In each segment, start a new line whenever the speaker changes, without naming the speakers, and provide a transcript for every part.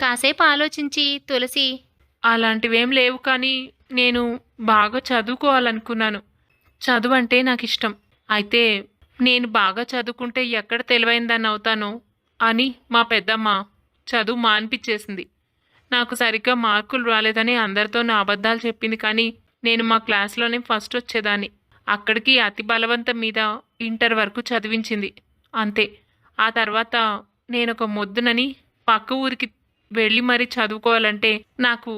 కాసేపు ఆలోచించి తులసి,
అలాంటివేం లేవు కానీ నేను బాగా చదువుకోవాలనుకున్నాను. చదువంటే నాకిష్టం. అయితే నేను బాగా చదువుకుంటే ఎక్కడ తెలివైందాన్ని అవుతానో అని మా పెద్దమ్మ చదువు మాన్పిచ్చేసింది. నాకు సరిగ్గా మార్కులు రాలేదని అందరితోనూ అబద్ధాలు చెప్పింది కానీ నేను మా క్లాస్‌లోనే ఫస్ట్ వచ్చేదాన్ని. అక్కడికి అతి బలవంతం మీద ఇంటర్ వరకు చదివించింది. అంతే. ఆ తర్వాత నేనొక మొద్దునని పక్క ఊరికి వెళ్ళి మరీ చదువుకోవాలంటే నాకు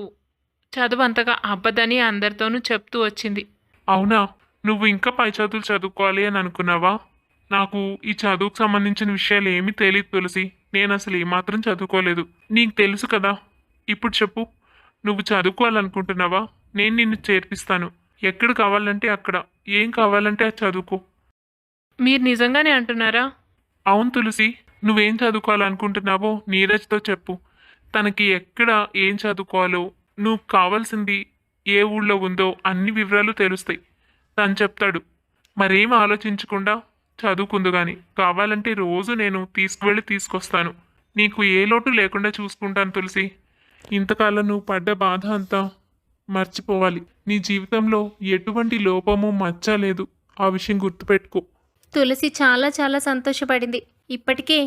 చదువు అంతగా అబ్బదని అందరితోనూ చెప్తూ వచ్చింది.
అవునా? నువ్వు ఇంకా పై చదువులు చదువుకోవాలి అని అనుకున్నావా? నాకు ఈ చదువుకు సంబంధించిన విషయాలు ఏమీ తెలీదు తులసి. నేనసలు ఏమాత్రం చదువుకోలేదు. నీకు తెలుసు కదా! ఇప్పుడు చెప్పు. నువ్వు చదువుకోవాలనుకుంటున్నావా? నేను నిన్ను చేర్పిస్తాను. ఎక్కడ కావాలంటే అక్కడ. ఏం కావాలంటే అది చదువుకో.
మీరు నిజంగానే అంటున్నారా?
అవును తులసి. నువ్వేం చదువుకోవాలనుకుంటున్నావో నీరజ్‌తో చెప్పు. తనకి ఎక్కడ ఏం చదువుకోవాలో, నువ్వు కావాల్సింది ఏ ఊళ్ళో ఉందో అన్ని వివరాలు తెలుస్తాయి. తను చెప్తాడు. మరేం ఆలోచించకుండా చదువుకుందు గాని. కావాలంటే రోజు నేను తీసుకువెళ్ళి తీసుకొస్తాను. నీకు ఏ లోటు లేకుండా చూసుకుంటాను తులసి. ఇంతకాలం నువ్వు పడ్డ బాధ అంతా మర్చిపోవాలి. నీ జీవితంలో ఎటువంటి లోపము మచ్చ లేదు. ఆ విషయం గుర్తుపెట్టుకో.
తులసి చాలా చాలా సంతోషపడింది. ఇప్పటికే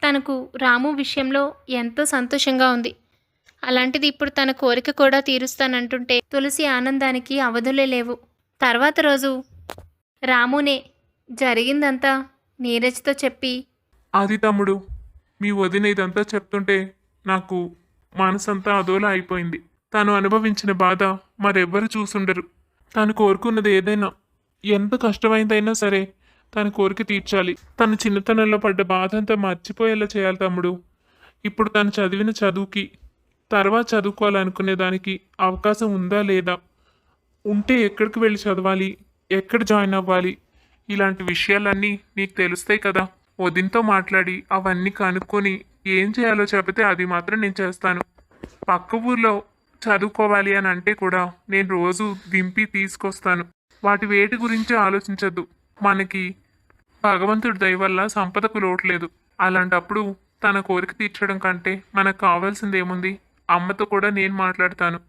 తనకు రాము విషయంలో ఎంతో సంతోషంగా ఉంది. అలాంటిది ఇప్పుడు తన కోరిక కూడా తీరుస్తానంటుంటే తులసి ఆనందానికి అవధులే లేవు. తర్వాత రోజు రామునే జరిగిందంతా నీరజ్తో చెప్పి,
అది తమ్ముడు, మీ వదిన ఇదంతా చెప్తుంటే నాకు మనసంతా అదోలా అయిపోయింది. తను అనుభవించిన బాధ మరెవ్వరు చూసుండరు. తను కోరుకున్నది ఏదైనా, ఎంత కష్టమైందైనా సరే తన కోరిక తీర్చాలి. తను చిన్నతనంలో పడ్డ బాధ అంతా మర్చిపోయేలా చేయాలి తమ్ముడు. ఇప్పుడు తను చదివిన చదువుకి, తర్వాత చదువుకోవాలనుకునే దానికి అవకాశం ఉందా లేదా, ఉంటే ఎక్కడికి వెళ్ళి చదవాలి, ఎక్కడ జాయిన్ అవ్వాలి, ఇలాంటి విషయాలన్నీ నీకు తెలుస్తాయి కదా. వదినతో మాట్లాడి అవన్నీ కనుక్కొని ఏం చేయాలో చెబితే అది మాత్రం నేను చేస్తాను. పక్క ఊర్లో చదువుకోవాలి అని అంటే కూడా నేను రోజు దింపి తీసుకొస్తాను. వాటి వేటి గురించి ఆలోచించద్దు. మనకి భగవంతుడి దయ వల్ల సంపదకు లోటు లేదు. అలాంటప్పుడు తన కోరిక తీర్చడం కంటే మనకు కావాల్సింది ఏముంది? అమ్మతో కూడా నేను మాట్లాడతాను.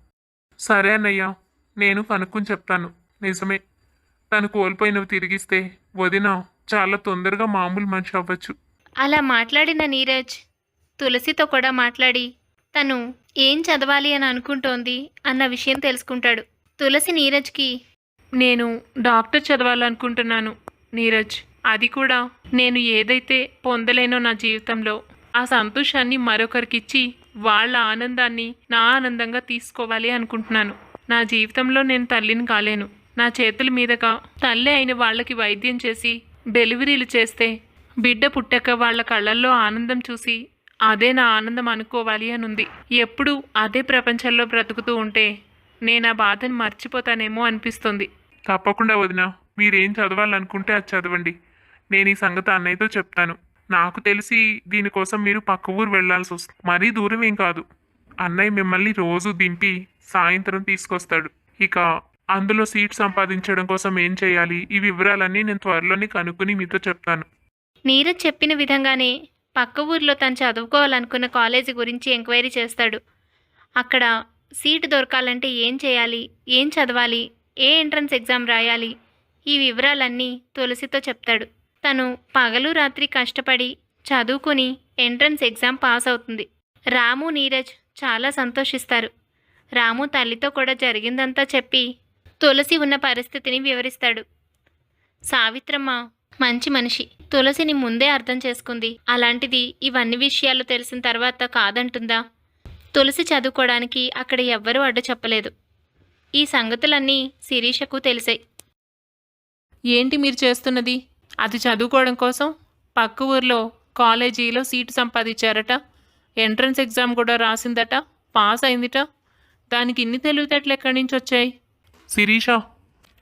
సరే అన్నయ్య, నేను కనుక్కొని చెప్తాను. నిజమే, తను కోల్పోయినవి తిరిగిస్తే వదిన చాలా తొందరగా మామూలు మనిషి అవ్వచ్చు.
అలా మాట్లాడిన నీరజ్ తులసితో కూడా మాట్లాడి తను ఏం చదవాలి అని అనుకుంటోంది అన్న విషయం తెలుసుకుంటాడు. తులసి నీరజ్కి,
నేను డాక్టర్ చదవాలనుకుంటున్నాను నీరజ్. అది కూడా నేను ఏదైతే పొందలేనో నా జీవితంలో ఆ సంతోషాన్ని మరొకరికిచ్చి వాళ్ళ ఆనందాన్ని నా ఆనందంగా తీసుకోవాలి అనుకుంటున్నాను. నా జీవితంలో నేను తల్లిని కాలేను. నా చేతుల మీదుగా తల్లి అయిన వాళ్ళకి వైద్యం చేసి డెలివరీలు చేస్తే బిడ్డ పుట్టాక వాళ్ళ కళ్ళల్లో ఆనందం చూసి అదే నా ఆనందం అనుకోవాలి అని ఉంది. ఎప్పుడూ అదే ప్రపంచంలో బ్రతుకుతూ ఉంటే నేను ఆ బాధను మర్చిపోతానేమో అనిపిస్తుంది.
తప్పకుండా వదిన, మీరేం చదవాలనుకుంటే అది చదవండి. నేను ఈ సంగతి అన్నయ్యతో చెప్తాను. నాకు తెలిసి దీనికోసం మీరు పక్క ఊరు వెళ్లాల్సి వస్తుంది. మరీ దూరం ఏం కాదు. అన్నయ్య మిమ్మల్ని రోజు దింపి సాయంత్రం తీసుకొస్తాడు. ఇక అందులో సీట్ సంపాదించడం కోసం ఏం చేయాలి, ఈ వివరాలన్నీ నేను త్వరలోనే కనుక్కుని మీతో చెప్తాను.
నీరజ్ చెప్పిన విధంగానే పక్క ఊర్లో తను చదువుకోవాలనుకున్న కాలేజీ గురించి ఎంక్వైరీ చేస్తాడు. అక్కడ సీటు దొరకాలంటే ఏం చేయాలి, ఏం చదవాలి, ఏ ఎంట్రన్స్ ఎగ్జామ్ రాయాలి, ఈ వివరాలన్నీ తులసితో చెప్తాడు. తను పగలు రాత్రి కష్టపడి చదువుకుని ఎంట్రన్స్ ఎగ్జామ్ పాస్ అవుతుంది. రాము నీరజ్ చాలా సంతోషిస్తారు. రాము తల్లితో కూడా జరిగిందంతా చెప్పి తులసి ఉన్న పరిస్థితిని వివరిస్తాడు. సావిత్రమ్మ మంచి మనిషి. తులసిని ముందే అర్థం చేసుకుంది. అలాంటిది ఇవన్నీ విషయాలు తెలిసిన తర్వాత కాదంటుందా? తులసి చదువుకోవడానికి అక్కడ ఎవ్వరూ అడ్డు చెప్పలేదు. ఈ సంగతులన్నీ శిరీషకు తెలిసాయి.
ఏంటి మీరు చేస్తున్నది? అది చదువుకోవడం కోసం పక్క ఊర్లో కాలేజీలో సీటు సంపాదించారట, ఎంట్రన్స్ ఎగ్జామ్ కూడా రాసిందట, పాస్ అయిందిట. దానికి ఇన్ని తెలివితేటలు ఎక్కడి నుంచి వచ్చాయి?
శిరీష,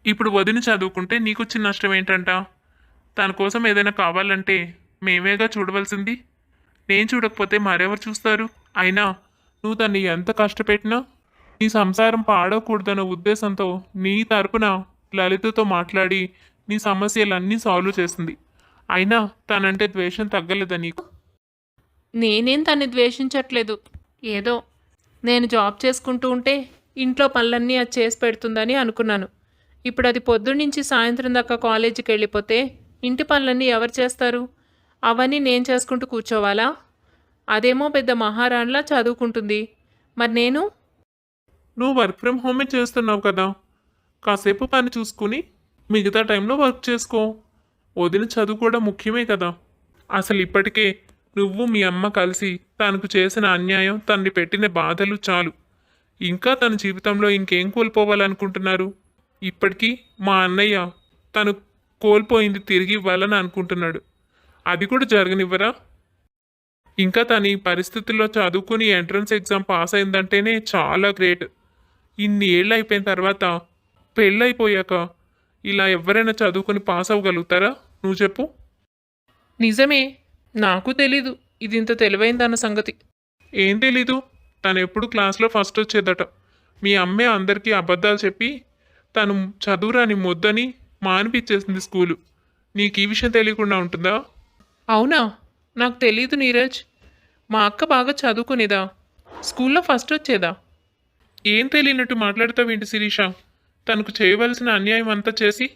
ఇప్పుడు వదిన చదువుకుంటే నీకొచ్చిన నష్టం ఏంటంట? తన కోసం ఏదైనా కావాలంటే మేమేగా చూడవలసింది. నేను చూడకపోతే మరెవరు చూస్తారు? అయినా నువ్వు తన్ని ఎంత కష్టపెట్టినా నీ సంసారం పాడకూడదన్న ఉద్దేశంతో నీ తరపున లలితతో మాట్లాడి నీ సమస్యలన్నీ సాల్వ్ చేసింది. అయినా తనంటే ద్వేషం తగ్గలేదా నీకు?
నేనేం తన్ని ద్వేషించట్లేదు. ఏదో నేను జాబ్ చేసుకుంటూ ఉంటే ఇంట్లో పనులన్నీ అది చేసి పెడుతుందని అనుకున్నాను. ఇప్పుడు అది పొద్దున్నుంచి సాయంత్రం దాకా కాలేజీకి వెళ్ళిపోతే ఇంటి పనులన్నీ ఎవరు చేస్తారు? అవన్నీ నేను చేసుకుంటూ కూర్చోవాలా? అదేమో పెద్ద మహారాణిలా చదువుకుంటుంది. మరి నేను?
నువ్వు వర్క్ ఫ్రమ్ హోమే చేస్తున్నావు కదా, కాసేపు పని చూసుకుని మిగతా టైంలో వర్క్ చేసుకో. వదిన చదువు కూడా ముఖ్యమే కదా. అసలు ఇప్పటికే నువ్వు మీ అమ్మ కలిసి తనకు చేసిన అన్యాయం, తనని పెట్టిన బాధలు చాలు. ఇంకా తన జీవితంలో ఇంకేం కోల్పోవాలనుకుంటున్నారు? ఇప్పటికీ మా అన్నయ్య తను కోల్పోయింది తిరిగి ఇవ్వాలని అనుకుంటున్నాడు. అది కూడా జరగనివ్వరా? ఇంకా తన ఈ పరిస్థితుల్లో చదువుకుని ఎంట్రన్స్ ఎగ్జామ్ పాస్ అయిందంటేనే చాలా గ్రేట్. ఇన్ని ఏళ్ళు అయిపోయిన తర్వాత పెళ్ళైపోయాక ఇలా ఎవరైనా చదువుకొని పాస్ అవ్వగలుగుతారా? నువ్వు చెప్పు.
నిజమే, నాకు తెలీదు ఇది ఇంత తెలివైందన్న సంగతి.
ఏం తెలీదు? తను ఎప్పుడు క్లాస్లో ఫస్ట్ వచ్చేదట. మీ అమ్మే అందరికీ అబద్ధాలు చెప్పి తను చదువురాని మొద్దని మానిపించేసింది స్కూలు. నీకు ఈ విషయం తెలియకుండా ఉంటుందా?
అవునా? నాకు తెలీదు నీరజ్. మా అక్క బాగా చదువుకునేదా? స్కూల్లో ఫస్ట్ వచ్చేదా?
ఏం తెలియనట్టు మాట్లాడతావేంటి శిరీష? తనకు చేయవలసిన అన్యాయం అంతా చేసి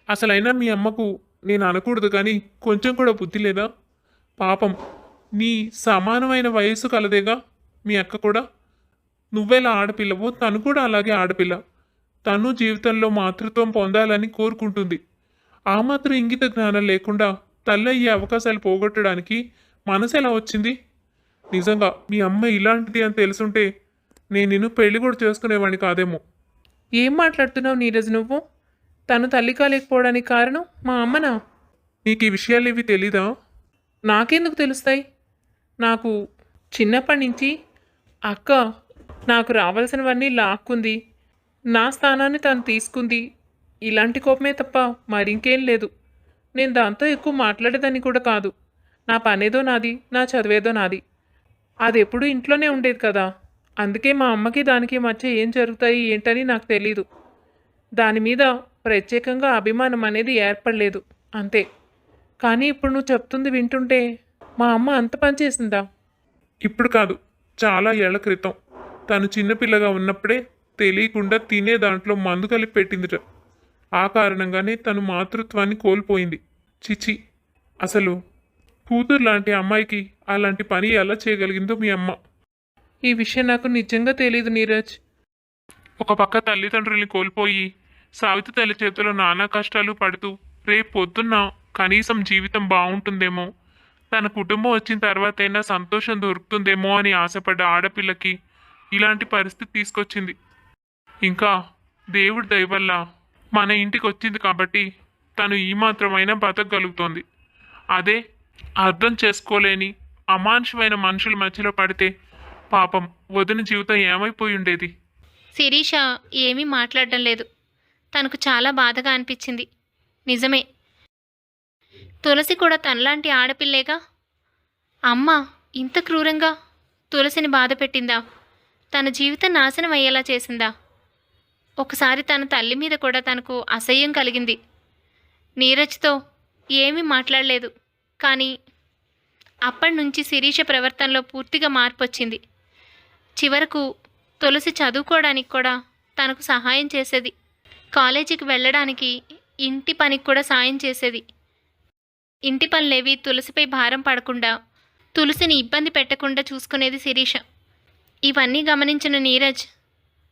అసలైనా మీ అమ్మకు నేను అనకూడదు కానీ కొంచెం కూడా బుద్ధి లేదా? పాపం, నీ సమానమైన వయస్సు కలదేగా మీ అక్క కూడా. నువ్వెలా ఆడపిల్లవో తను కూడా అలాగే ఆడపిల్ల. తను జీవితంలో మాతృత్వం పొందాలని కోరుకుంటుంది. ఆ మాత్రం ఇంగిత జ్ఞానం లేకుండా తల్లి అయ్యే అవకాశాలు పోగొట్టడానికి మనసు ఎలా వచ్చింది? నిజంగా మీ అమ్మ ఇలాంటిది అని తెలుసుంటే నేను నిన్ను పెళ్లి కూడా చేసుకునేవాడిని కాదేమో.
ఏం మాట్లాడుతున్నావు నీరజ్ నువ్వు? తను తల్లి కాలేకపోవడానికి కారణం మా అమ్మనా?
నీకు ఈ విషయాలు ఇవి తెలీదా?
నాకెందుకు తెలుస్తాయి? నాకు చిన్నప్పటి నుంచి అక్క నాకు రావాల్సినవన్నీ లాక్కుంది, నా స్థానాన్ని తను తీసుకుంది. ఇలాంటి కోపమే తప్ప మరింకేం లేదు. నేను దాంతో ఎక్కువ మాట్లాడేదాన్ని కూడా కాదు. నా పనేదో నాది, నా చదివేదో నాది. అది ఎప్పుడూ ఇంట్లోనే ఉండేది కదా. అందుకే మా అమ్మకి దానికి మధ్య ఏం జరుగుతాయి ఏంటని నాకు తెలీదు. దాని మీద ప్రత్యేకంగా అభిమానం అనేది ఏర్పడలేదు అంతే. కానీ ఇప్పుడు నువ్వు చెప్తుంది వింటుంటే మా అమ్మ అంత పని చేసిందా?
ఇప్పుడు కాదు, చాలా ఏళ్ల క్రితం తను చిన్నపిల్లగా ఉన్నప్పుడే తెలియకుండా తినే దాంట్లో మందు కలిపి పెట్టిందిట. ఆ కారణంగానే తను మాతృత్వాన్ని కోల్పోయింది. చిచి, అసలు కూతురు లాంటి అమ్మాయికి అలాంటి పని ఎలా చేయగలిగిందో మీ అమ్మ.
ఈ విషయం నాకు నిజంగా తెలీదు నీరజ్.
ఒక పక్క తల్లిదండ్రుల్ని కోల్పోయి సావిత్రి తల్లి చేతిలో నానా కష్టాలు పడుతూ రేపు పొద్దున్న కనీసం జీవితం బాగుంటుందేమో, తన కుటుంబం వచ్చిన తర్వాతైనా సంతోషం దొరుకుతుందేమో అని ఆశపడ్డ ఆడపిల్లకి ఇలాంటి పరిస్థితి తీసుకొచ్చింది. ఇంకా దేవుడి దయ వల్ల మన ఇంటికి వచ్చింది కాబట్టి తను ఈ మాత్రమైనా బతకగలుగుతోంది. అదే అర్థం చేసుకోలేని అమానుషమైన మనుషుల మధ్యలో పడితే పాపం వదిన జీవితం ఏమైపోయి ఉండేది?
శిరీష ఏమీ మాట్లాడడం లేదు. తనకు చాలా బాధగా అనిపించింది. నిజమే, తులసి కూడా తనలాంటి ఆడపిల్లేగా. అమ్మ ఇంత క్రూరంగా తులసిని బాధ పెట్టిందా? తన జీవితం నాశనం అయ్యేలా చేసిందా? ఒకసారి తన తల్లి మీద కూడా తనకు అసహ్యం కలిగింది. నీరజ్తో ఏమీ మాట్లాడలేదు. కానీ అప్పటి నుంచి శిరీష ప్రవర్తనలో పూర్తిగా మార్పు వచ్చింది. చివరకు తులసి చదువుకోవడానికి కూడా తనకు సహాయం చేసేది. కాలేజీకి వెళ్ళడానికి, ఇంటి పనికి కూడా సాయం చేసేది. ఇంటి పనులేవి తులసిపై భారం పడకుండా, తులసిని ఇబ్బంది పెట్టకుండా చూసుకునేది శిరీష. ఇవన్నీ గమనించిన నీరజ్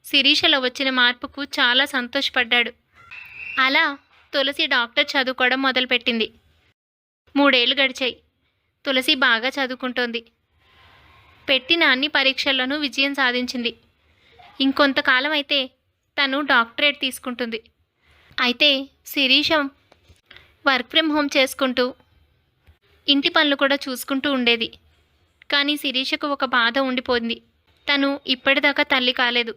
శిరీషలో వచ్చిన మార్పుకు చాలా సంతోషపడ్డాడు. అలా తులసి డాక్టర్ చదువుకోవడం మొదలుపెట్టింది. 3 ఏళ్ళు గడిచాయి. తులసి బాగా చదువుకుంటోంది. పెట్టిన అన్ని పరీక్షల్లోనూ విజయం సాధించింది. ఇంకొంతకాలం అయితే తను డాక్టరేట్ తీసుకుంటుంది. అయితే శిరీష వర్క్ ఫ్రమ్ హోమ్ చేసుకుంటూ ఇంటి పనులు కూడా చూసుకుంటూ ఉండేది. కానీ శిరీషకు ఒక బాధ ఉండిపోయింది. తను ఇప్పటిదాకా తల్లి కాలేదు.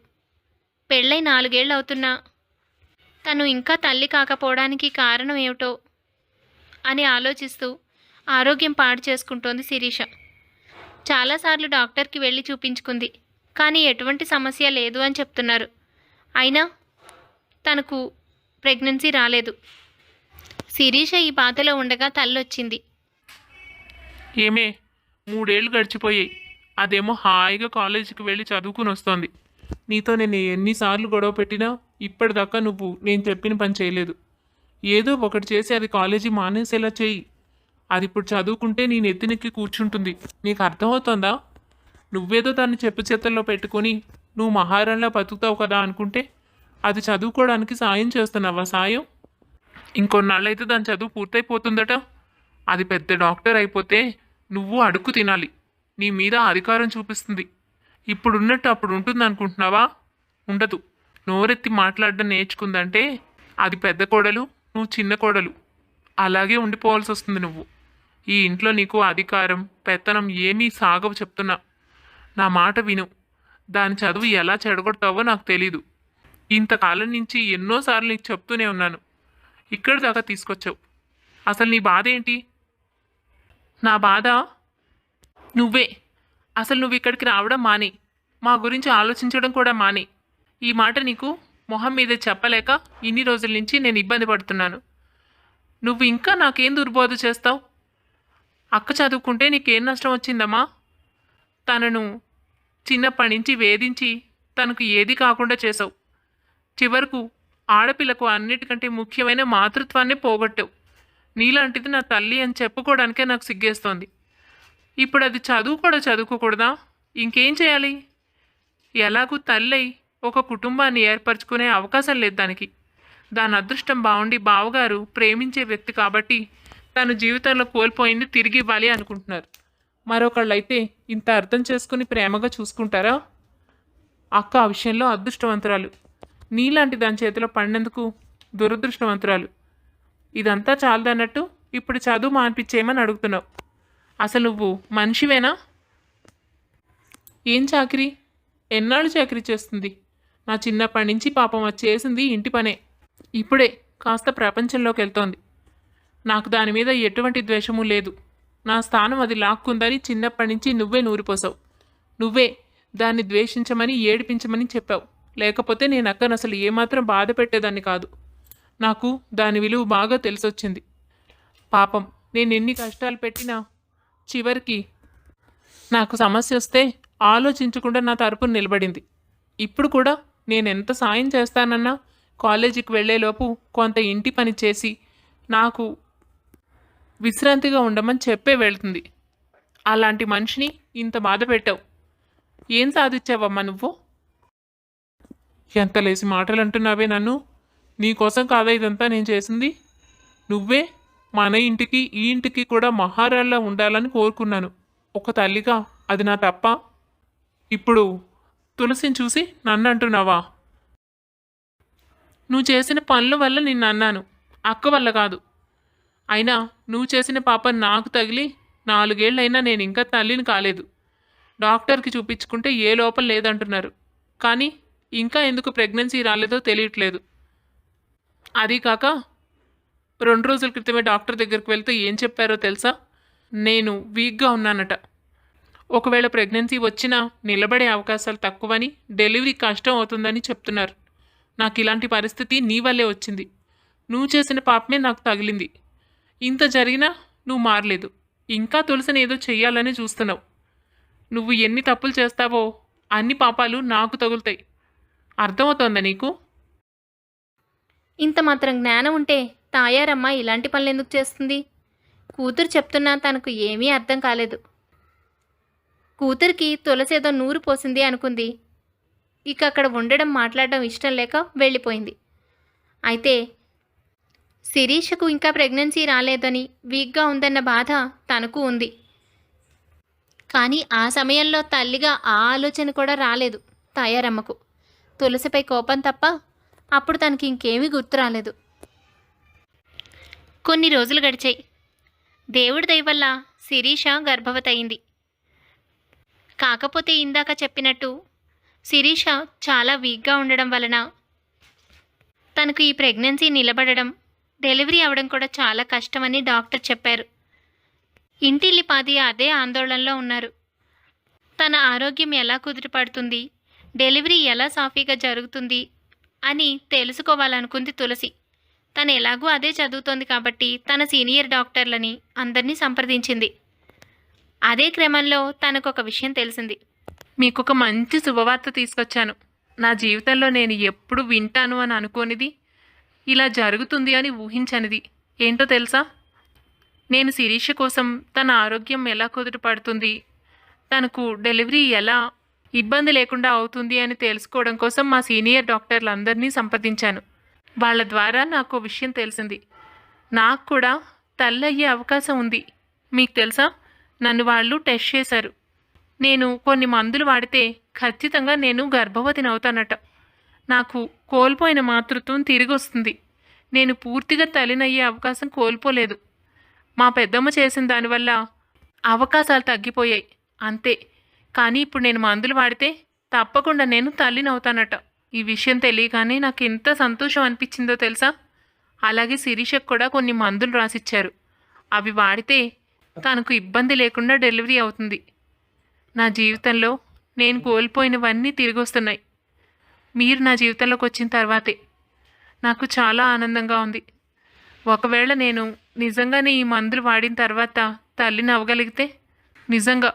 పెళ్ళై 4 ఏళ్ళు అవుతున్నా తను ఇంకా తల్లి కాకపోవడానికి కారణం ఏమిటో అని ఆలోచిస్తూ ఆరోగ్యం పాడు చేసుకుంటోంది శిరీష. చాలాసార్లు డాక్టర్కి వెళ్ళి చూపించుకుంది. కానీ ఎటువంటి సమస్య లేదు అని చెప్తున్నారు. అయినా తనకు ప్రెగ్నెన్సీ రాలేదు. శిరీష ఈ బాధలో ఉండగా తల్లొచ్చింది.
ఏమే 3 ఏళ్ళు గడిచిపోయాయి, అదేమో హాయిగా కాలేజీకి వెళ్ళి చదువుకుని వస్తోంది. నీతో నేను ఎన్నిసార్లు గొడవ పెట్టినా ఇప్పటిదాకా నువ్వు నేను చెప్పిన పని చేయలేదు. ఏదో ఒకటి చేసి అది కాలేజీ మానేసేలా చేయి. అది ఇప్పుడు చదువుకుంటే నీ నెత్తినెక్కి కూర్చుంటుంది. నీకు అర్థమవుతోందా? నువ్వేదో దాన్ని చెప్పు చేతుల్లో పెట్టుకొని నువ్వు మహారాణిలా బతుకుతావు కదా అనుకుంటే అది చదువుకోవడానికి సాయం చేస్తున్నావా? సాయం ఇంకొన్నాళ్ళైతే దాని చదువు పూర్తయిపోతుందట. అది పెద్ద డాక్టర్ అయిపోతే నువ్వు అడుక్కు తినాలి. నీ మీద అధికారం చూపిస్తుంది. ఇప్పుడున్నట్టు అప్పుడు ఉంటుంది అనుకుంటున్నావా? ఉండదు. నోరెత్తి మాట్లాడడం నేర్చుకుందంటే అది పెద్ద కోడలు, నువ్వు చిన్న కోడలు. అలాగే ఉండిపోవాల్సి వస్తుంది నువ్వు. ఈ ఇంట్లో నీకు అధికారం పెత్తనం ఏమీ సాగవు చెప్తున్నా. నా మాట విను. దాని చదువు ఎలా చెడగొడతావో నాకు తెలీదు. ఇంతకాలం నుంచి ఎన్నోసార్లు నీకు చెప్తూనే ఉన్నాను. ఇక్కడి దాకా తీసుకొచ్చావు. అసలు నీ బాధ ఏంటి? నా బాధ నువ్వే. అసలు నువ్వు ఇక్కడికి రావడం మాని, మా గురించి ఆలోచించడం కూడా మాని. ఈ మాట నీకు మొహం మీదే చెప్పలేక ఇన్ని రోజుల నుంచి నేను ఇబ్బంది పడుతున్నాను. నువ్వు ఇంకా నాకేం దుర్బోధ చేస్తావు? అక్క చదువుకుంటే నీకేం నష్టం వచ్చిందమ్మా? తనను చిన్నప్పటి నుంచి వేధించి తనకు ఏది కాకుండా చేసావు. చివరకు ఆడపిల్లకు అన్నిటికంటే ముఖ్యమైన మాతృత్వాన్ని పోగొట్టావు. నీలాంటిది నా తల్లి అని చెప్పుకోవడానికే నాకు సిగ్గేస్తోంది. ఇప్పుడు అది చదువు కూడా చదువుకోకూడదా? ఇంకేం చేయాలి? ఎలాగూ తల్లి ఒక కుటుంబాన్ని ఏర్పరచుకునే అవకాశం లేదు దానికి. దాని అదృష్టం బాగుండి బావగారు ప్రేమించే వ్యక్తి కాబట్టి తను జీవితంలో కోల్పోయింది తిరిగి ఇవ్వాలి అనుకుంటున్నారు. మరొకళ్ళైతే ఇంత అర్థం చేసుకుని ప్రేమగా చూసుకుంటారా? అక్క ఆ విషయంలో అదృష్టవంతురాలు. నీలాంటి దాని చేతిలో పడినందుకు దురదృష్టవంతురాలు. ఇదంతా చాలదన్నట్టు ఇప్పుడు చదువు మాన్పించేయమని అడుగుతున్నావు. అసలు నువ్వు మనిషివేనా? ఏం చాకిరీ? ఎన్నాళ్ళు చాకిరీ చేస్తుంది? నా చిన్నప్పటి నుంచి పాపం అది చేసింది ఇంటి పనే. ఇప్పుడే కాస్త ప్రపంచంలోకి వెళ్తోంది. నాకు దాని మీద ఎటువంటి ద్వేషము లేదు. నా స్థానం అది లాక్కుందని చిన్నప్పటి నుంచి నువ్వే నూరిపోసావు. నువ్వే దాన్ని ద్వేషించమని ఏడిపించమని చెప్పావు. లేకపోతే నేను అక్కను అసలు ఏమాత్రం బాధ పెట్టేదాన్ని కాదు. నాకు దాని విలువ బాగా తెలిసొచ్చింది. పాపం నేను ఎన్ని కష్టాలు పెట్టినా చివరికి నాకు సమస్య వస్తే ఆలోచించకుండా నా తరపున నిలబడింది. ఇప్పుడు కూడా నేను ఎంత సాయం చేస్తానన్నా కాలేజీకి వెళ్ళేలోపు కొంత ఇంటి పని చేసి నాకు విశ్రాంతిగా ఉండమని చెప్పే వెళ్తుంది. అలాంటి మనిషిని ఇంత బాధ పెట్టావు. ఏం సాధించావమ్మా నువ్వు? ఎంత లేసి మాటలు అంటున్నావే నన్ను? నీకోసం కాదా ఇదంతా నేను చేసింది? నువ్వే మన ఇంటికి ఈ ఇంటికి కూడా మహారాణిలా ఉండాలని కోరుకున్నాను. ఒక తల్లిగా అది నా తప్ప? ఇప్పుడు తులసిని చూసి నన్ను అంటున్నావా? నువ్వు చేసిన పనుల వల్ల నిన్ను అన్నాను, అక్క వల్ల కాదు. అయినా నువ్వు చేసిన పాపం నాకు తగిలి 4 ఏళ్ళైనా నేను ఇంకా తల్లిని కాలేదు. డాక్టర్కి చూపించుకుంటే ఏ లోపం లేదంటున్నారు. కానీ ఇంకా ఎందుకు ప్రెగ్నెన్సీ రాలేదో తెలియట్లేదు. అది కాక 2 రోజుల క్రితమే డాక్టర్ దగ్గరికి వెళ్తే ఏం చెప్పారో తెలుసా? నేను వీక్గా ఉన్నానట. ఒకవేళ ప్రెగ్నెన్సీ వచ్చినా నిలబడే అవకాశాలు తక్కువని, డెలివరీ కష్టం అవుతుందని చెప్తున్నారు. నాకు ఇలాంటి పరిస్థితి నీ వల్లే వచ్చింది. నువ్వు చేసిన పాపమే నాకు తగిలింది. ఇంత జరిగినా నువ్వు మారలేదు. ఇంకా తులసిని ఏదో చెయ్యాలని చూస్తున్నావు. నువ్వు ఎన్ని తప్పులు చేస్తావో అన్ని పాపాలు నాకు తగులుతాయి. అర్థమవుతోందా నీకు?
ఇంత మాత్రం జ్ఞానం ఉంటే తాయారమ్మ ఇలాంటి పనులు ఎందుకు చేస్తుంది? కూతురు చెప్తున్నా తనకు ఏమీ అర్థం కాలేదు. కూతురికి తులసేదో నూరు పోసింది అనుకుంది. ఇక అక్కడ ఉండడం మాట్లాడడం ఇష్టం లేక వెళ్ళిపోయింది. అయితే శిరీషకు ఇంకా ప్రెగ్నెన్సీ రాలేదని వీక్గా ఉందన్న బాధ తనకు ఉంది. కానీ ఆ సమయంలో తల్లిగా ఆ ఆలోచన కూడా రాలేదు తాయారమ్మకు. తులసిపై కోపం తప్ప అప్పుడు తనకి ఇంకేమీ గుర్తు రాలేదు. కొన్ని రోజులు గడిచాయి. దేవుడి దయ వల్ల శిరీష గర్భవతి అయింది. కాకపోతే ఇందాక చెప్పినట్టు శిరీష చాలా వీక్గా ఉండడం వలన తనకు ఈ ప్రెగ్నెన్సీ నిలబడడం, డెలివరీ అవ్వడం కూడా చాలా కష్టమని డాక్టర్ చెప్పారు. ఇంటిల్లిపాది అదే ఆందోళనలో ఉన్నారు. తన ఆరోగ్యం ఎలా కుదిరిపడుతుంది, డెలివరీ ఎలా సాఫీగా జరుగుతుంది అని తెలుసుకోవాలనుకుంది తులసి. తను ఎలాగూ అదే చదువుతోంది కాబట్టి తన సీనియర్ డాక్టర్లని అందరినీ సంప్రదించింది. అదే క్రమంలో తనకొక విషయం తెలిసింది.
మీకు ఒక మంచి శుభవార్త తీసుకొచ్చాను. నా జీవితంలో నేను ఎప్పుడు వింటాను అని అనుకోనిది, ఇలా జరుగుతుంది అని ఊహించనిది ఏంటో తెలుసా? నేను శిరీష కోసం తన ఆరోగ్యం ఎలా కుదుటపడుతుంది, తనకు డెలివరీ ఎలా ఇబ్బంది లేకుండా అవుతుంది అని తెలుసుకోవడం కోసం మా సీనియర్ డాక్టర్లందరినీ సంప్రదించాను. వాళ్ళ ద్వారా నాకు ఓ విషయం తెలిసింది. నాకు కూడా తల్లయ్యే అవకాశం ఉంది. మీకు తెలుసా, నన్ను వాళ్ళు టెస్ట్ చేశారు. నేను కొన్ని మందులు వాడితే ఖచ్చితంగా నేను గర్భవతిని అవుతానట. నాకు కోల్పోయిన మాతృత్వం తిరిగి వస్తుంది. నేను పూర్తిగా తల్లినయ్యే అవకాశం కోల్పోలేదు. మా పెద్దమ్మ చేసిన దానివల్ల అవకాశాలు తగ్గిపోయాయి అంతే. కానీ ఇప్పుడు నేను మందులు వాడితే తప్పకుండా నేను తల్లిని అవుతానట. ఈ విషయం తెలియగానే నాకు ఎంత సంతోషం అనిపించిందో తెలుసా? అలాగే శిరీషకు కూడా కొన్ని మందులు రాసిచ్చారు. అవి వాడితే తనకు ఇబ్బంది లేకుండా డెలివరీ అవుతుంది. నా జీవితంలో నేను కోల్పోయినవన్నీ తిరిగి వస్తున్నాయి. మీరు నా జీవితంలోకి వచ్చిన తర్వాతే నాకు చాలా ఆనందంగా ఉంది. ఒకవేళ నేను నిజంగానే ఈ మందులు వాడిన తర్వాత తల్లిని అవ్వగలిగితే నిజంగా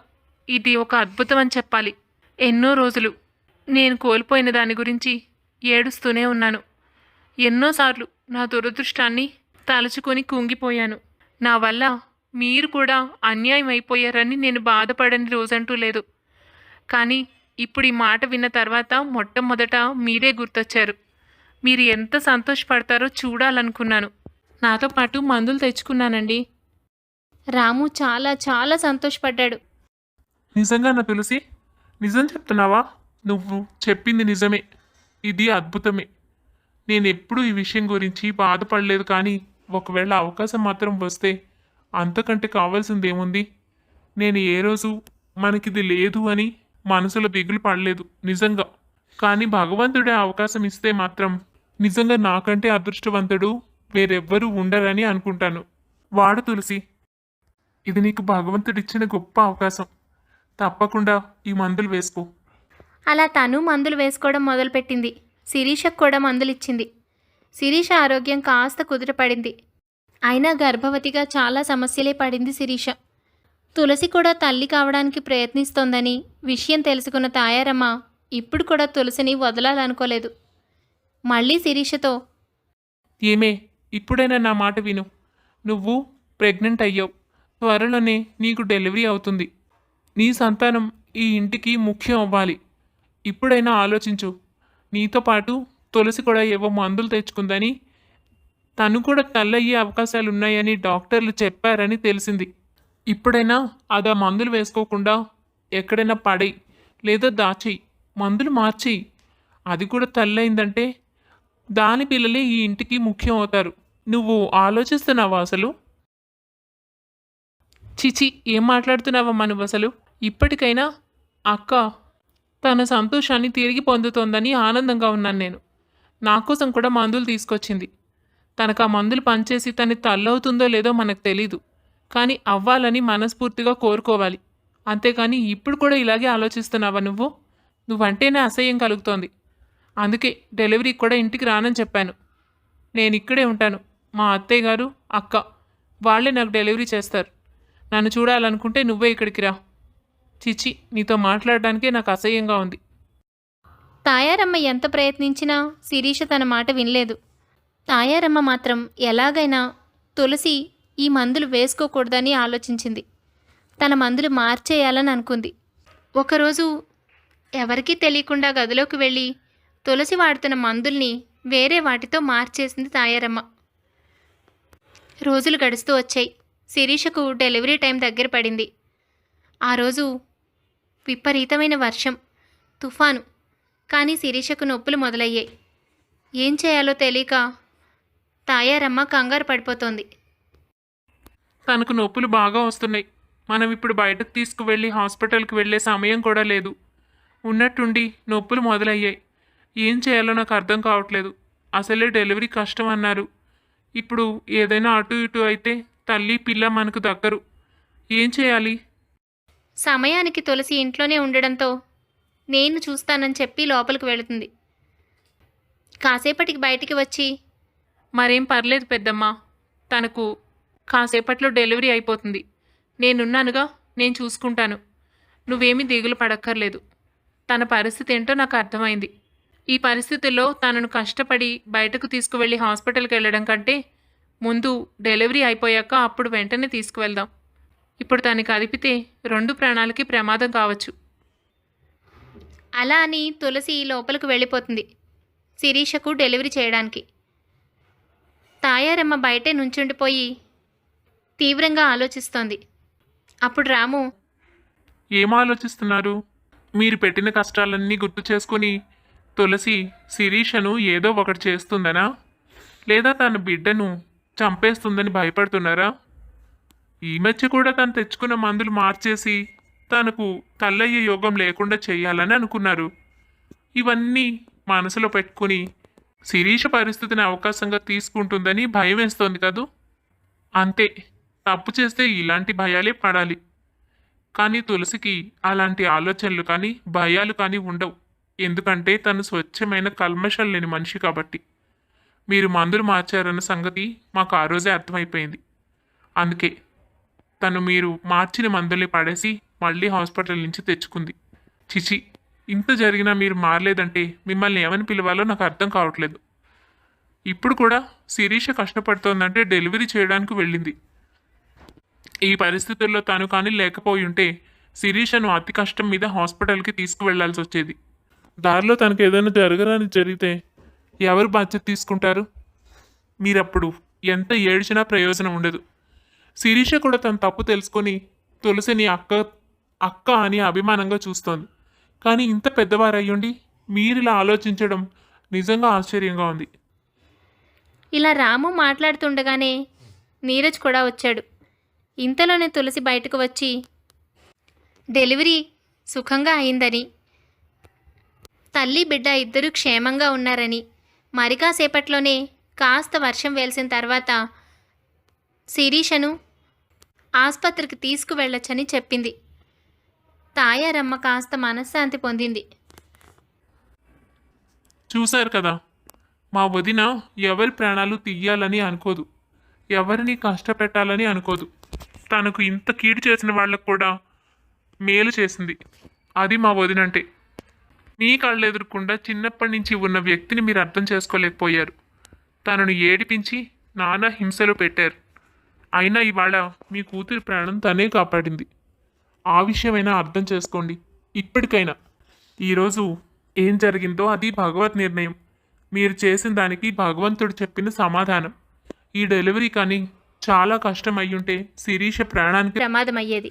ఇది ఒక అద్భుతం అని చెప్పాలి. ఎన్నో రోజులు నేను కోల్పోయిన దాని గురించి ఏడుస్తూనే ఉన్నాను. ఎన్నోసార్లు నా దురదృష్టాన్ని తలుచుకొని కుంగిపోయాను. నా వల్ల మీరు కూడా అన్యాయం అయిపోయారని నేను బాధపడని రోజంటూ లేదు. కానీ ఇప్పుడు ఈ మాట విన్న తర్వాత మొట్టమొదట మీరే గుర్తొచ్చారు. మీరు ఎంత సంతోషపడతారో చూడాలనుకున్నాను. నాతో పాటు మందులు తెచ్చుకున్నానండి.
రాము చాలా చాలా సంతోషపడ్డాడు.
నిజంగా నా తులసి, నిజం చెప్తున్నావా? నువ్వు చెప్పింది నిజమే. ఇది అద్భుతమే. నేను ఎప్పుడూ ఈ విషయం గురించి బాధపడలేదు, కానీ ఒకవేళ అవకాశం మాత్రం వస్తే అంతకంటే కావాల్సింది ఏముంది? నేను ఏ రోజు మనకిది లేదు అని మనసులో దిగులు పడలేదు నిజంగా. కానీ భగవంతుడే అవకాశం ఇస్తే మాత్రం నిజంగా నాకంటే అదృష్టవంతుడు వేరెవ్వరూ ఉండరని అనుకుంటాను. వాడు తులసి, ఇది నీకు భగవంతుడిచ్చిన గొప్ప అవకాశం. తప్పకుండా ఈ మందులు వేసుకో.
అలా తను మందులు వేసుకోవడం మొదలుపెట్టింది. శిరీషకు కూడా మందులు ఇచ్చింది. శిరీష ఆరోగ్యం కాస్త కుదుటపడింది. అయినా గర్భవతిగా చాలా సమస్యలే పడింది శిరీష. తులసి కూడా తల్లి కావడానికి ప్రయత్నిస్తోందని విషయం తెలుసుకున్న తాయారమ్మ ఇప్పుడు కూడా తులసిని వదలాలనుకోలేదు. మళ్ళీ శిరీషతో,
ఏమే, ఇప్పుడైనా నా మాట విను. నువ్వు ప్రెగ్నెంట్ అయ్యావు. త్వరలోనే నీకు డెలివరీ అవుతుంది. నీ సంతానం ఈ ఇంటికి ముఖ్యం అవ్వాలి. ఇప్పుడైనా ఆలోచించు. నీతో పాటు తులసి కూడా ఏవో మందులు తెచ్చుకుందని, తను కూడా తల్లయ్యే అవకాశాలు ఉన్నాయని డాక్టర్లు చెప్పారని తెలిసింది. ఇప్పుడైనా ఆ మందులు వేసుకోకుండా ఎక్కడైనా పడేయి లేదా దాచేయి. మందులు మార్చేయి. అది కూడా తల్లయిందంటే దాని పిల్లలే ఈ ఇంటికి ముఖ్యం అవుతారు. నువ్వు ఆలోచిస్తున్నావా అసలు? చిచి, ఏం మాట్లాడుతున్నావమ్మా నువ్వు అసలు? ఇప్పటికైనా అక్క తన సంతోషాన్ని తిరిగి పొందుతోందని ఆనందంగా ఉన్నాను నేను. నా కోసం కూడా మందులు తీసుకొచ్చింది. తనకు ఆ మందులు పనిచేసి తన తల్లవుతుందో లేదో మనకు తెలీదు, కానీ అవ్వాలని మనస్ఫూర్తిగా కోరుకోవాలి. అంతేకాని ఇప్పుడు కూడా ఇలాగే ఆలోచిస్తున్నావా నువ్వు? నువ్వంటేనే అసహ్యం కలుగుతోంది. అందుకే డెలివరీకి కూడా ఇంటికి రానని చెప్పాను. నేను ఇక్కడే ఉంటాను. మా అత్తయ్య గారు, అక్క వాళ్ళే నాకు డెలివరీ చేస్తారు. నన్ను చూడాలనుకుంటే నువ్వే ఇక్కడికి రా. చిచి, నీతో మాట్లాడడానికే నాకు అసహ్యంగా ఉంది.
తాయారమ్మ ఎంత ప్రయత్నించినా శిరీష తన మాట వినలేదు. తాయారమ్మ మాత్రం ఎలాగైనా తులసి ఈ మందులు వేసుకోకూడదని ఆలోచించింది. తన మందులు మార్చేయాలని అనుకుంది. ఒకరోజు ఎవరికీ తెలియకుండా గదిలోకి వెళ్ళి తులసి వాడుతున్న మందుల్ని వేరే వాటితో మార్చేసింది తాయారమ్మ. రోజులు గడుస్తూ వచ్చాయి. శిరీషకు డెలివరీ టైం దగ్గర పడింది. ఆ రోజు విపరీతమైన వర్షం, తుఫాను. కానీ శిరీషకు నొప్పులు మొదలయ్యాయి. ఏం చేయాలో తెలియక తాయారమ్మ కంగారు పడిపోతోంది.
తనకు నొప్పులు బాగా వస్తున్నాయి. మనం ఇప్పుడు బయటకు తీసుకువెళ్ళి హాస్పిటల్కి వెళ్ళే సమయం కూడా లేదు. ఉన్నట్టుండి నొప్పులు మొదలయ్యాయి. ఏం చేయాలో నాకు అర్థం కావట్లేదు. అసలే డెలివరీ కష్టం అన్నారు. ఇప్పుడు ఏదైనా అటు ఇటు అయితే తల్లి పిల్ల మనకు దక్కరు. ఏం చేయాలి?
సమయానికి తులసి ఇంట్లోనే ఉండడంతో నేను చూస్తానని చెప్పి లోపలికి వెళుతుంది. కాసేపటికి బయటికి వచ్చి,
మరేం పర్లేదు పెద్దమ్మ, తనకు కాసేపట్లో డెలివరీ అయిపోతుంది. నేనున్నానుగా, నేను చూసుకుంటాను. నువ్వేమీ దిగులు పడక్కర్లేదు. తన పరిస్థితి ఏంటో నాకు అర్థమైంది. ఈ పరిస్థితుల్లో తనను కష్టపడి బయటకు తీసుకువెళ్ళి హాస్పిటల్కి వెళ్ళడం కంటే ముందు డెలివరీ అయిపోయాక అప్పుడు వెంటనే తీసుకువెళ్దాం. ఇప్పుడు తనకి కదిపితే 2 ప్రాణాలకి ప్రమాదం కావచ్చు.
అలా అని తులసి లోపలికి వెళ్ళిపోతుంది శిరీషకు డెలివరీ చేయడానికి. తాయారమ్మ బయటే నుంచుండిపోయి తీవ్రంగా ఆలోచిస్తోంది. అప్పుడు రాము,
ఏం ఆలోచిస్తున్నారు? మీరు పెట్టిన కష్టాలన్నీ గుర్తు చేసుకుని తులసి శిరీషను ఏదో ఒకటి చేస్తుందనా, లేదా తన బిడ్డను చంపేస్తుందని భయపడుతున్నారా? ఈ మధ్య కూడా తను తెచ్చుకున్న మందులు మార్చేసి తనకు తల్లయ్యే యోగం లేకుండా చేయాలని అనుకున్నారు. ఇవన్నీ మనసులో పెట్టుకుని శిరీష పరిస్థితిని అవకాశంగా తీసుకుంటుందని భయం వేస్తోంది కదూ. అంతే, తప్పు చేస్తే ఇలాంటి భయాలే పడాలి. కానీ తులసికి అలాంటి ఆలోచనలు కానీ భయాలు కానీ ఉండవు. ఎందుకంటే తను స్వచ్ఛమైన కల్మషం లేని మనిషి కాబట్టి. మీరు మందులు మార్చారన్న సంగతి మాకు ఆ రోజే అర్థమైపోయింది. అందుకే తను మీరు మార్చిన మందుల్ని పడేసి మళ్ళీ హాస్పిటల్ నుంచి తెచ్చుకుంది. చిచి, ఇంత జరిగినా మీరు మారలేదంటే మిమ్మల్ని ఏమని పిలవాలో నాకు అర్థం కావట్లేదు. ఇప్పుడు కూడా శిరీష కష్టపడుతోందంటే డెలివరీ చేయడానికి వెళ్ళింది. ఈ పరిస్థితుల్లో తను కానీ లేకపోయి ఉంటే శిరీషను అతి కష్టం మీద హాస్పిటల్కి తీసుకువెళ్లాల్సి వచ్చేది. దారిలో తనకు ఏదైనా జరగరాని జరిగితే ఎవరు బాధ్యత తీసుకుంటారు? మీరప్పుడు ఎంత ఏడ్చినా ప్రయోజనం ఉండదు. శిరీష కూడా తన తప్పు తెలుసుకొని తులసిని అక్క అని అభిమానంగా చూస్తోంది. కానీ ఇంత పెద్దవారయ్యుండి మీరిలా ఆలోచించడం నిజంగా ఆశ్చర్యంగా ఉంది.
ఇలా రాము మాట్లాడుతుండగానే నీరజ్ కూడా వచ్చాడు. ఇంతలోనే తులసి బయటకు వచ్చి డెలివరీ సుఖంగా అయిందని, తల్లి బిడ్డ ఇద్దరూ క్షేమంగా ఉన్నారని, మరి కాసేపట్లోనే కాస్త వర్షం వేల్సిన తర్వాత శిరీషను ఆసుపత్రికి తీసుకువెళ్ళొచ్చని చెప్పింది. తాయారమ్మ కాస్త మనశ్శాంతి పొందింది.
చూశారు కదా, మా వదిన ఎవరి ప్రాణాలు తీయాలని అనుకోదు, ఎవరిని కష్టపెట్టాలని అనుకోదు. తనకు ఇంత కీడు చేసిన వాళ్ళకు కూడా మేలు చేసింది. అది మా వదినంటే. మీ కళ్ళు ఎదురకుండా చిన్నప్పటి నుంచి ఉన్న వ్యక్తిని మీరు అర్థం చేసుకోలేకపోయారు. తనను ఏడిపించి నానా హింసలు పెట్టారు. అయినా ఇవాళ మీ కూతురి ప్రాణం తనే కాపాడింది. ఆ విషయమైనా అర్థం చేసుకోండి. ఇప్పటికైనా ఈరోజు ఏం జరిగిందో అది భగవత్ నిర్ణయం. మీరు చేసిన దానికి భగవంతుడు చెప్పిన సమాధానం. ఈ డెలివరీ కానీ చాలా కష్టం అయ్యుంటే శిరీష ప్రాణానికి
ప్రమాదమయ్యేది.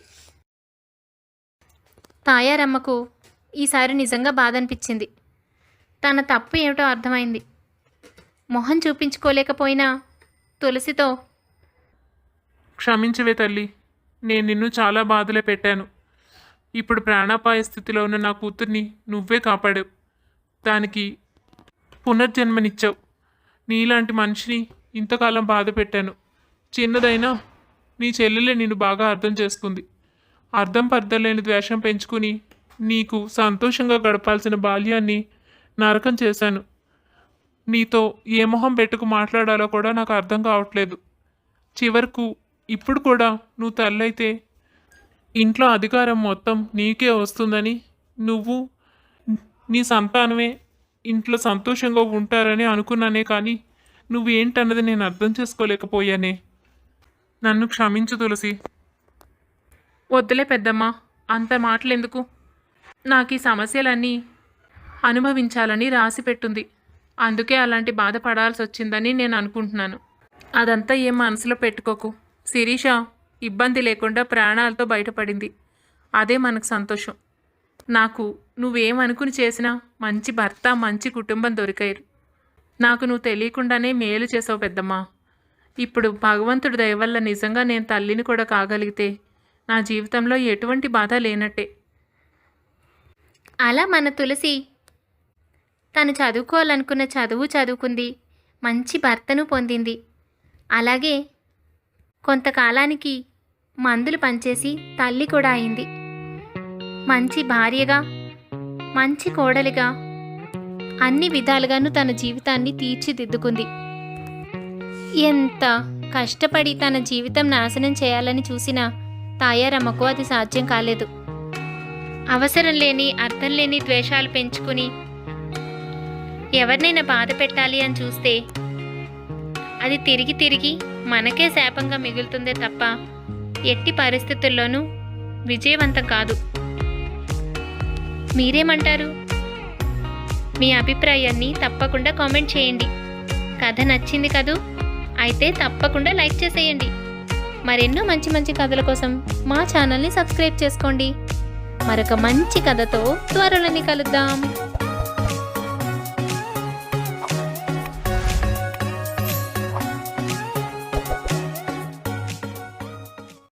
తాయారమ్మకు ఈసారి నిజంగా బాధ అనిపించింది. తన తప్పు ఏమిటో అర్థమైంది. మొహం చూపించుకోలేకపోయినా తులసితో,
క్షమించవే తల్లి, నేను నిన్ను చాలా బాధలే పెట్టాను. ఇప్పుడు ప్రాణాపాయ స్థితిలో ఉన్న నా కూతుర్ని నువ్వే కాపాడావు. దానికి పునర్జన్మనిచ్చావు. నీలాంటి మనిషిని ఇంతకాలం బాధ పెట్టాను. చిన్నదైనా నీ చెల్లెలే నిన్ను బాగా అర్థం చేసుకుంది. అర్థం పర్థం లేని ద్వేషం పెంచుకుని నీకు సంతోషంగా గడపాల్సిన బాల్యాన్ని నరకం చేశాను. నీతో ఏ మొహం పెట్టుకు మాట్లాడాలో కూడా నాకు అర్థం కావట్లేదు. చివరకు ఇప్పుడు కూడా నువ్వు తల్లైతే ఇంట్లో అధికారం మొత్తం నీకే వస్తుందని, నువ్వు నీ సంతానమే ఇంట్లో సంతోషంగా ఉంటారని అనుకున్నానే, కానీ నువ్వేంటన్నది నేను అర్థం చేసుకోలేకపోయానే. నన్ను క్షమించు తులసి.
వద్దులే పెద్దమ్మ, అంత మాటలెందుకు? నాకు ఈ సమస్యలన్నీ అనుభవించాలని రాసి పెట్టుంది. అందుకే అలాంటి బాధపడాల్సి వచ్చిందని నేను అనుకుంటున్నాను. అదంతా ఏం మనసులో పెట్టుకోకు. శిరీష ఇబ్బంది లేకుండా ప్రాణాలతో బయటపడింది. అదే మనకు సంతోషం. నాకు నువ్వేమనుకుని చేసినా మంచి భర్త, మంచి కుటుంబం దొరికారు. నాకు నువ్వు తెలియకుండానే మేలు చేసావు పెద్దమ్మ. ఇప్పుడు భగవంతుడి దయ వల్ల నిజంగా నేను తల్లిని కూడా కాగలిగితే నా జీవితంలో ఎటువంటి బాధ లేనట్టే.
అలా మన తులసి తను చదువుకోవాలనుకున్న చదువు చదువుకుంది, మంచి భర్తను పొందింది. అలాగే కొంతకాలానికి మందులు పనిచేసి తల్లి కూడా అయింది. మంచి భార్యగా, మంచి కోడలిగా, అన్ని విధాలుగాను తన జీవితాన్ని తీర్చిదిద్దుకుంది. ఎంత కష్టపడి తన జీవితం నాశనం చేయాలని చూసినా తాయారమ్మకు అది సాధ్యం కాలేదు. అవసరం లేని అర్థం లేని ద్వేషాలు పెంచుకుని ఎవరినైనా బాధ పెట్టాలి అని చూస్తే అది తిరిగి తిరిగి మనకే శాపంగా మిగులుతుందే తప్ప ఎట్టి పరిస్థితుల్లోనూ విజయవంతం కాదు. మీరేమంటారు? మీ అభిప్రాయాన్ని తప్పకుండా కామెంట్ చేయండి. కథ నచ్చింది కదూ? అయితే తప్పకుండా లైక్ చేసేయండి. మరెన్నో మంచి మంచి కథల కోసం మా ఛానల్ని సబ్స్క్రైబ్ చేసుకోండి. మరొక మంచి కథతో త్వరలోనే కలుద్దాం.